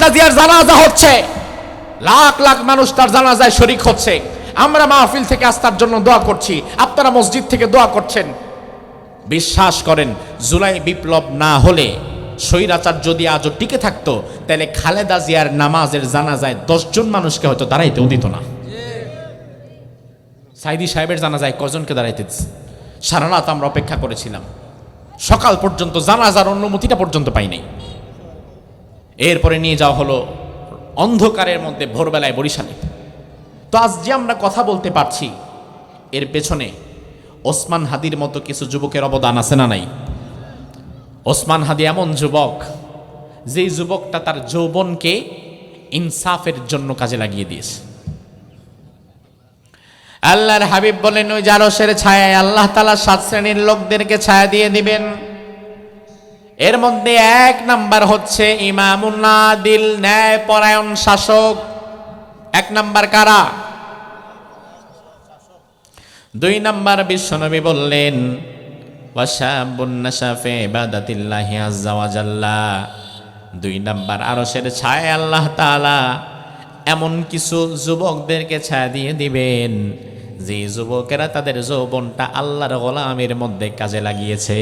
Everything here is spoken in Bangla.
খালেদা জিয়ার জানাজা হচ্ছে, লাখ লাখ মানুষ তার জানাজায় শরীক হচ্ছে। আমরা মাহফিল থেকে আস্থার জন্য দোয়া করছি, আপনারা মসজিদ থেকে দোয়া করছেন। বিশ্বাস করেন, জুলাই বিপ্লব না হলে, স্বৈরাচার যদি আজও টিকে থাকতো, তাহলে খালেদা জিয়ার নামাজের জানাজায় 10 জন মানুষকে হয়তো দাঁড়াইতেও দিত না। সাইদি সাহেবের জানাজায় কজনকে দাঁড়াইতে দিচ্ছে? সারা রাত আমরা অপেক্ষা করেছিলাম, সকাল পর্যন্ত জানাজার অনুমতিটা পর্যন্ত পাই নাই। এরপরে নিয়ে যাওয়া হলো অন্ধকারের মধ্যে ভোরবেলায় বরিশালে। তো আজ যে আমরা কথা বলতে পারছি, এর পেছনে ওসমান হাদির মতো কিছু যুবকের অবদান আছে না নাই? ওসমান হাদি এমন যুবক, যেই যুবকটা তার যৌবনকে ইনসাফের জন্য কাজে লাগিয়ে দিয়েছে। আল্লাহর হাবিব বলেন, ওই জারসের ছায়ায় আল্লাহ তাআলা 7 শ্রেণীর লোকদেরকে ছায়া দিয়ে দিবেন। এর মধ্যে 1 নাম্বার হচ্ছে ইমামুন আদিল, ন্যায়পরায়ণ শাসক। 1 নাম্বার কারা? 2 নাম্বার বিশ্বনবী বললেন, ওয়াশাবুন নাশা ফি ইবাদাতিল্লাহি আযজা ওয়া জাল্লা। 2 নাম্বার আরশের ছায়ায় আল্লাহ তাআলা এমন কিছু যুবকদেরকে ছায়া দিয়ে দিবেন, যে যুবকেরা তাদের যৌবনটা আল্লাহর গোলামের মধ্যে কাজে লাগিয়েছে।